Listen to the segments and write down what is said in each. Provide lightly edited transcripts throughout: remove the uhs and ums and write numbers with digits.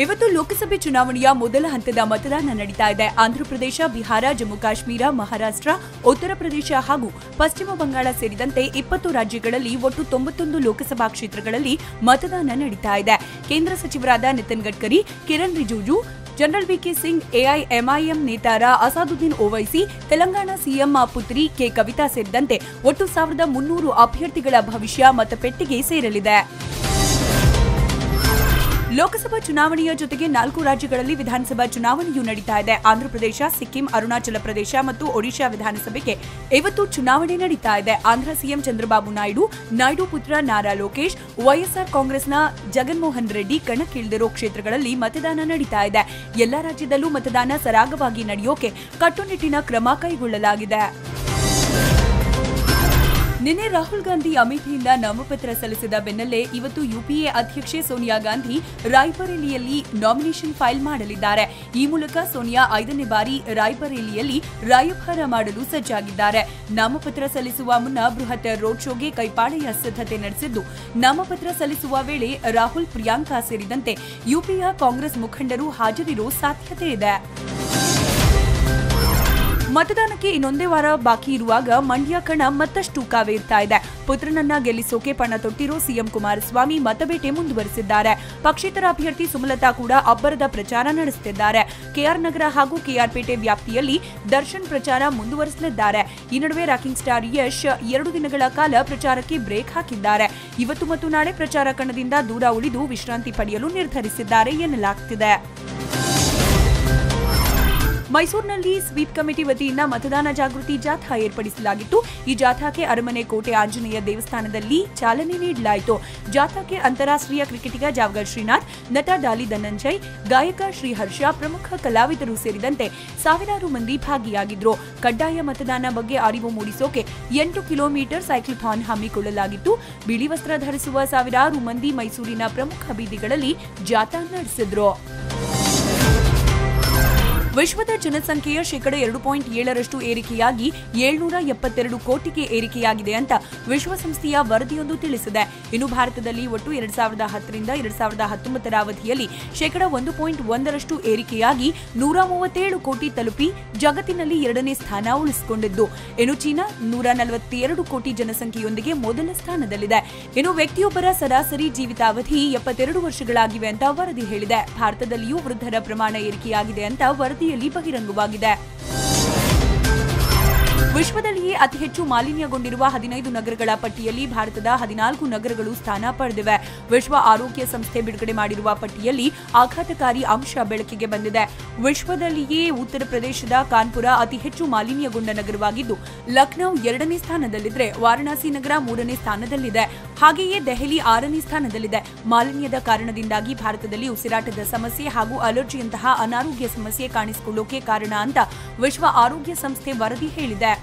ಇವತ್ತು ಲೋಕಸಭೆ ಚುನಾವಣೆಯ ಮೊದಲ ಹಂತದ ಮತದಾನ ನಡೀತಾ ಇದೆ. ಆಂಧ್ರಪ್ರದೇಶ, ಬಿಹಾರ, ಜಮ್ಮು ಕಾಶ್ಮೀರ, ಮಹಾರಾಷ್ಟ್ರ, ಉತ್ತರ ಪ್ರದೇಶ ಹಾಗೂ ಪಶ್ಚಿಮ ಬಂಗಾಳ ಸೇರಿದಂತೆ 20 ರಾಜ್ಯಗಳಲ್ಲಿ ಒಟ್ಟು 91 ಲೋಕಸಭಾ ಕ್ಷೇತ್ರಗಳಲ್ಲಿ ಮತದಾನ ನಡೀತಾ ಇದೆ. ಕೇಂದ್ರ ಸಚಿವರಾದ ನಿತಿನ್ ಗಡ್ಕರಿ, ಕಿರಣ್ ರಿಜಿಜು, ಜನರಲ್ ವಿಕೆ ಸಿಂಗ್, ಎಐಎಂಐಎಂ ನೇತಾರ ಅಸಾದುದ್ದೀನ್ ಓವೈಸಿ, ತೆಲಂಗಾಣ ಸಿಎಂ ಪುತ್ರಿ ಕೆ ಕವಿತಾ ಸೇರಿದಂತೆ ಒಟ್ಟು 1300 ಅಭ್ಯರ್ಥಿಗಳ ಭವಿಷ್ಯ ಮತಪೆಟ್ಟಿಗೆ ಸೇರಲಿದೆ. ಲೋಕಸಭಾ ಚುನಾವಣೆಯ ಜೊತೆಗೆ 4 ರಾಜ್ಯಗಳಲ್ಲಿ ವಿಧಾನಸಭಾ ಚುನಾವಣೆಯೂ ನಡೀತಾ ಇದೆ. ಆಂಧ್ರಪ್ರದೇಶ, ಸಿಕ್ಕಿಂ, ಅರುಣಾಚಲ ಪ್ರದೇಶ ಮತ್ತು ಒಡಿಶಾ ವಿಧಾನಸಭೆಗೆ ಇವತ್ತು ಚುನಾವಣೆ ನಡೀತಾ ಇದೆ. ಆಂಧ್ರ ಸಿಎಂ ಚಂದ್ರಬಾಬು ನಾಯ್ಡು ಪುತ್ರ ನಾರಾ ಲೋಕೇಶ್, ವೈಎಸ್ಆರ್ ಕಾಂಗ್ರೆಸ್ನ ಜಗನ್ಮೋಹನ್ ರೆಡ್ಡಿ ಕಣಕ್ಕಿಳಿದಿರೋ ಕ್ಷೇತ್ರಗಳಲ್ಲಿ ಮತದಾನ ನಡೀತಾ ಇದೆ. ಎಲ್ಲಾ ರಾಜ್ಯದಲ್ಲೂ ಮತದಾನ ಸರಾಗವಾಗಿ ನಡೆಯೋಕೆ ಕಟ್ಟುನಿಟ್ಟಿನ ಕ್ರಮ ಕೈಗೊಳ್ಳಲಾಗಿದೆ. ನಿನ್ನೆ ರಾಹುಲ್ ಗಾಂಧಿ ಅಮೇಠಿಯಿಂದ ನಾಮಪತ್ರ ಸಲ್ಲಿಸಿದ ಬೆನ್ನಲ್ಲೇ ಇವತ್ತು ಯುಪಿಎ ಅಧ್ಯಕ್ಷೆ ಸೋನಿಯಾ ಗಾಂಧಿ ರಾಯ್ಬರೇಲಿಯಲ್ಲಿ ನಾಮಿನೇಷನ್ ಫೈಲ್ ಮಾಡಲಿದ್ದಾರೆ. ಈ ಮೂಲಕ ಸೋನಿಯಾ 5ನೇ ಬಾರಿ ರಾಯ್ಬರೇಲಿಯಲ್ಲಿ ರಾಯಭಾರ ಮಾಡಲು ಸಜ್ಜಾಗಿದ್ದಾರೆ. ನಾಮಪತ್ರ ಸಲ್ಲಿಸುವ ಮುನ್ನ ಬೃಹತ್ ರೋಡ್ ಶೋಗೆ ಕೈಪಾಳೆಯ ಸಿದ್ಧತೆ ನಡೆಸಿದ್ದು, ನಾಮಪತ್ರ ಸಲ್ಲಿಸುವ ವೇಳೆ ರಾಹುಲ್, ಪ್ರಿಯಾಂಕಾ ಸೇರಿದಂತೆ ಯುಪಿಯ ಕಾಂಗ್ರೆಸ್ ಮುಖಂಡರು ಹಾಜರಿರೋ ಸಾಧ್ಯತೆ ಇದೆ. ಮತದಾನಕ್ಕೆ ಇನ್ನೊಂದೇ ವಾರ ಬಾಕಿ ಇರುವಾಗ ಮಂಡ್ಯ ಕಣ ಮತ್ತಷ್ಟು ಕಾವೇರ್ತಾ ಇದೆ. ಪುತ್ರನನ್ನ ಗೆಲ್ಲಿಸೋಕೆ ಪಣ ತೊಟ್ಟಿರೋ ಸಿಎಂ ಕುಮಾರಸ್ವಾಮಿ ಮತಬೇಟೆ ಮುಂದುವರೆಸಿದ್ದಾರೆ. ಪಕ್ಷೇತರ ಅಭ್ಯರ್ಥಿ ಸುಮಲತಾ ಕೂಡ ಅಬ್ಬರದ ಪ್ರಚಾರ ನಡೆಸುತ್ತಿದ್ದಾರೆ. ಕೆಆರ್ ನಗರ ಹಾಗೂ ಕೆಆರ್ ಪೇಟೆ ವ್ಯಾಪ್ತಿಯಲ್ಲಿ ದರ್ಶನ್ ಪ್ರಚಾರ ಮುಂದುವರೆಸಲಿದ್ದಾರೆ. ಈ ನಡುವೆ ರಾಕಿಂಗ್ ಸ್ಟಾರ್ ಯಶ್ 2 ದಿನಗಳ ಕಾಲ ಪ್ರಚಾರಕ್ಕೆ ಬ್ರೇಕ್ ಹಾಕಿದ್ದಾರೆ. ಇವತ್ತು ಮತ್ತು ನಾಳೆ ಪ್ರಚಾರ ಕಣದಿಂದ ದೂರ ಉಳಿದು ವಿಶ್ರಾಂತಿ ಪಡೆಯಲು ನಿರ್ಧರಿಸಿದ್ದಾರೆ ಎನ್ನಲಾಗುತ್ತಿದೆ. ಮೈಸೂರಿನಲ್ಲಿ ಸ್ವೀಪ್ ಕಮಿಟಿ ವತಿಯಿಂದ ಮತದಾನ ಜಾಗೃತಿ ಜಾಥಾ ಏರ್ಪಡಿಸಲಾಗಿತ್ತು. ಈ ಜಾಥಾಕ್ಕೆ ಅರಮನೆ ಕೋಟೆ ಆಂಜನೇಯ ದೇವಸ್ಥಾನದಲ್ಲಿ ಚಾಲನೆ ನೀಡಲಾಯಿತು. ಜಾಥಾಕ್ಕೆ ಅಂತಾರಾಷ್ಟ್ರೀಯ ಕ್ರಿಕೆಟಿಗ ಜಾವಗಲ್ ಶ್ರೀನಾಥ್, ನಟ ಡಾಲಿ ಧನಂಜಯ್, ಗಾಯಕ ಶ್ರೀಹರ್ಷ, ಪ್ರಮುಖ ಕಲಾವಿದರು ಸೇರಿದಂತೆ ಸಾವಿರಾರು ಮಂದಿ ಭಾಗಿಯಾಗಿದ್ರು. ಕಡ್ಡಾಯ ಮತದಾನ ಬಗ್ಗೆ ಅರಿವು ಮೂಡಿಸೋಕೆ 8 ಕಿಲೋಮೀಟರ್ ಸೈಕ್ಲಥಾನ್ ಹಮ್ಮಿಕೊಳ್ಳಲಾಗಿತ್ತು. ಬಿಳಿ ವಸ್ತ್ರ ಧರಿಸುವ ಸಾವಿರಾರು ಮಂದಿ ಮೈಸೂರಿನ ಪ್ರಮುಖ ಬೀದಿಗಳಲ್ಲಿ ಜಾಥಾ ನಡೆಸಿದ್ರು. ವಿಶ್ವದ ಜನಸಂಖ್ಯೆಯ ಶೇಕಡ 2.7 ಏರಿಕೆಯಾಗಿ 772 ಕೋಟಿಗೆ ಏರಿಕೆಯಾಗಿದೆ ಅಂತ ವಿಶ್ವಸಂಸ್ಥೆಯ ವರದಿಯೊಂದು ತಿಳಿಸಿದೆ. ಇನ್ನು ಭಾರತದಲ್ಲಿ ಒಟ್ಟು 2010 ರಿಂದ 2019 ಅವಧಿಯಲ್ಲಿ ಶೇಕಡ 1.1 ಏರಿಕೆಯಾಗಿ 137 ಕೋಟಿ ತಲುಪಿ ಜಗತ್ತಿನಲ್ಲಿ 2ನೇ ಸ್ಥಾನ ಉಳಿಸಿಕೊಂಡಿದ್ದು. ಇನ್ನು ಚೀನಾ 142 ಕೋಟಿ ಜನಸಂಖ್ಯೆಯೊಂದಿಗೆ ಮೊದಲ ಸ್ಥಾನದಲ್ಲಿದೆ. ಇನ್ನು ವ್ಯಕ್ತಿಯೊಬ್ಬರ ಸರಾಸರಿ ಜೀವಿತಾವಧಿ 72 ವರ್ಷಗಳಾಗಿವೆ ಅಂತ ವರದಿ ಹೇಳಿದೆ. ಭಾರತದಲ್ಲಿಯೂ ವೃದ್ಧರ ಪ್ರಮಾಣ ಏರಿಕೆಯಾಗಿದೆ ಅಂತ ವರದಿಯಲ್ಲಿ ಬಹಿರಂಗವಾಗಿದೆ. ವಿಶ್ವದಲ್ಲಿಯೇ ಅತಿ ಹೆಚ್ಚು ಮಾಲಿನ್ಯಗೊಂಡಿರುವ 15 ನಗರಗಳ ಪಟ್ಟಿಯಲ್ಲಿ ಭಾರತದ 14 ನಗರಗಳು ಸ್ಥಾನ ಪಡೆದಿವೆ. ವಿಶ್ವ ಆರೋಗ್ಯ ಸಂಸ್ಥೆ ಬಿಡುಗಡೆ ಮಾಡಿರುವ ಪಟ್ಟಿಯಲ್ಲಿ ಆಘಾತಕಾರಿ ಅಂಶ ಬೆಳಕಿಗೆ ಬಂದಿದೆ. ವಿಶ್ವದಲ್ಲಿಯೇ ಉತ್ತರ ಪ್ರದೇಶದ ಕಾನ್ಪುರ ಅತಿ ಹೆಚ್ಚು ಮಾಲಿನ್ಯಗೊಂಡ ನಗರವಾಗಿದ್ದು, ಲಖನೌ 2ನೇ ಸ್ಥಾನದಲ್ಲಿದ್ದರೆ ವಾರಣಾಸಿ ನಗರ 3ನೇ ಸ್ಥಾನದಲ್ಲಿದೆ. ಹಾಗೆಯೇ ದೆಹಲಿ 6ನೇ ಸ್ಥಾನದಲ್ಲಿದೆ. ಮಾಲಿನ್ಯದ ಕಾರಣದಿಂದಾಗಿ ಭಾರತದಲ್ಲಿ ಉಸಿರಾಟದ ಸಮಸ್ಯೆ ಹಾಗೂ ಅಲರ್ಜಿಯಂತಹ ಅನಾರೋಗ್ಯ ಸಮಸ್ಯೆ ಕಾಣಿಸಿಕೊಳ್ಳೋಕೆ ಕಾರಣ ಅಂತ ವಿಶ್ವ ಆರೋಗ್ಯ ಸಂಸ್ಥೆ ವರದಿ ಹೇಳಿದೆ.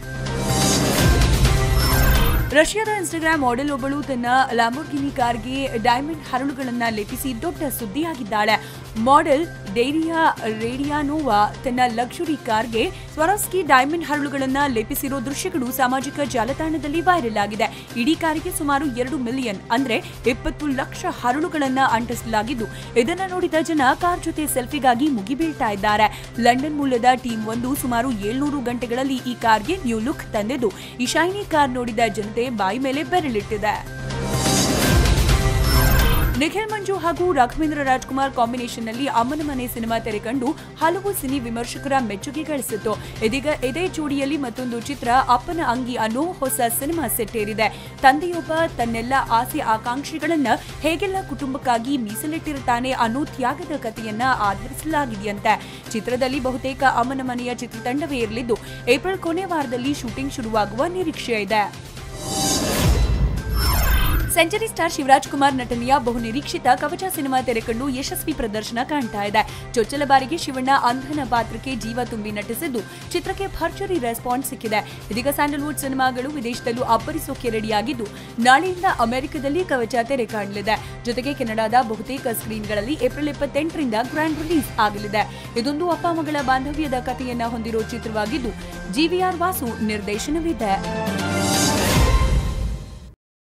ರಷ್ಯಾದ ಇನ್ಸ್ಟಾಗ್ರಾಮ್ ಮಾಡೆಲ್ ಒಬ್ಬಳು ತನ್ನ ಲ್ಯಾಂಬೋರ್ಗಿನಿ ಕಾರ್ಗೆ ಡೈಮಂಡ್ ಹರಳುಗಳನ್ನು ಲೇಪಿಸಿ ದೊಡ್ಡ ಸುದ್ದಿಯಾಗಿದ್ದಾಳೆ. ಮಾಡೆಲ್ ಡೈರಿಯಾ ರೇಡಿಯಾನೋವಾ ತನ್ನ ಲಕ್ಸುರಿ ಕಾರ್ಗೆ ಸ್ವರಾವ್ಸ್ಕಿ ಡೈಮಂಡ್ ಹರಳುಗಳನ್ನು ಲೇಪಿಸಿರೋ ದೃಶ್ಯಗಳು ಸಾಮಾಜಿಕ ಜಾಲತಾಣದಲ್ಲಿ ವೈರಲ್ ಆಗಿದೆ. ಇಡೀ ಕಾರಿಗೆ ಸುಮಾರು 2 ಮಿಲಿಯನ್ ಅಂದ್ರೆ 20 ಲಕ್ಷ ಹರಳುಗಳನ್ನು ಅಂಟಿಸಲಾಗಿದ್ದು, ಇದನ್ನು ನೋಡಿದ ಜನ ಕಾರ್ ಜೊತೆ ಸೆಲ್ಫಿಗಾಗಿ ಮುಗಿಬೀಳ್ತಾ ಇದ್ದಾರೆ. ಲಂಡನ್ ಮೂಲದ ಟೀಮ್ 1 ಸುಮಾರು 700 ಗಂಟೆಗಳಲ್ಲಿ ಈ ಕಾರ್ಗೆ ನ್ಯೂ ಲುಕ್ ತಂದಿದ್ದು, ಈ ಶೈನಿ ಕಾರ್ ನೋಡಿದ ಜನತೆ ಬಾಯಿ ಮೇಲೆ ಬೆರಳಿಟ್ಟಿದೆ. ನಿಖಿಲ್ ಮಂಜು ಹಾಗೂ ರಾಘವೇಂದ್ರ ರಾಜ್ಕುಮಾರ್ ಕಾಂಬಿನೇಷನ್ನಲ್ಲಿ ಅಮ್ಮನ ಮನೆ ಸಿನಿಮಾ ತೆರೆಕಂಡು ಹಲವು ಸಿನಿ ವಿಮರ್ಶಕರ ಮೆಚ್ಚುಗೆ ಗಳಿಸಿತ್ತು. ಇದೀಗ ಇದೇ ಜೋಡಿಯಲ್ಲಿ ಮತ್ತೊಂದು ಚಿತ್ರ ಅಪ್ಪನ ಅಂಗಿ ಅನ್ನೋ ಹೊಸ ಸಿನಿಮಾ ಸೆಟ್ಟೇರಿದೆ. ತಂದೆಯೊಬ್ಬ ತನ್ನೆಲ್ಲ ಆಸೆ ಆಕಾಂಕ್ಷೆಗಳನ್ನ ಹೇಗೆಲ್ಲ ಕುಟುಂಬಕ್ಕಾಗಿ ಮೀಸಲಿಟ್ಟಿರುತ್ತಾನೆ ಅನ್ನೋ ತ್ಯಾಗದ ಕಥೆಯನ್ನ ಆಧರಿಸಲಾಗಿದೆಯಂತೆ. ಚಿತ್ರದಲ್ಲಿ ಬಹುತೇಕ ಅಮ್ಮನ ಮನೆಯ ಚಿತ್ರತಂಡವೇ ಇರಲಿದ್ದು, ಏಪ್ರಿಲ್ ಕೊನೆ ವಾರದಲ್ಲಿ ಶೂಟಿಂಗ್ ಶುರುವಾಗುವ ನಿರೀಕ್ಷೆ ಇದೆ. ಸೆಂಚುರಿ ಸ್ಟಾರ್ ಶಿವರಾಜ್ ಕುಮಾರ್ ನಟನೆಯ ಬಹುನಿರೀಕ್ಷಿತ ಕವಚ ಸಿನಿಮಾ ತೆರೆಕಂಡು ಯಶಸ್ವಿ ಪ್ರದರ್ಶನ ಕಾಣ್ತಾ ಇದೆ. ಚೊಚ್ಚಲ ಬಾರಿಗೆ ಶಿವಣ್ಣ ಅಂಧನ ಪಾತ್ರಕ್ಕೆ ಜೀವ ತುಂಬಿ ನಟಿಸಿದ್ದು, ಚಿತ್ರಕ್ಕೆ ಭರ್ಜರಿ ರೆಸ್ಪಾನ್ಸ್ ಸಿಕ್ಕಿದೆ. ಇದೀಗ ಸ್ಯಾಂಡಲ್ವುಡ್ ಸಿನಿಮಾಗಳು ವಿದೇಶದಲ್ಲೂ ಅಬ್ಬರಿಸೋಕೆ ರೆಡಿಯಾಗಿದ್ದು, ನಾಳೆಯಿಂದ ಅಮೆರಿಕದಲ್ಲಿ ಕವಚ ತೆರೆ ಕಾಣಲಿದೆ. ಜೊತೆಗೆ ಕೆನಡಾದ ಬಹುತೇಕ ಸ್ಕ್ರೀನ್ಗಳಲ್ಲಿ ಏಪ್ರಿಲ್ 28ರಿಂದ ಗ್ರ್ಯಾಂಡ್ ರಿಲೀಸ್ ಆಗಲಿದೆ. ಇದೊಂದು ಅಪ್ಪ ಮಗಳ ಬಾಂಧವ್ಯದ ಕಥೆಯನ್ನ ಹೊಂದಿರೋ ಚಿತ್ರವಾಗಿದ್ದು, GVR ವಾಸು ನಿರ್ದೇಶನವಿದೆ.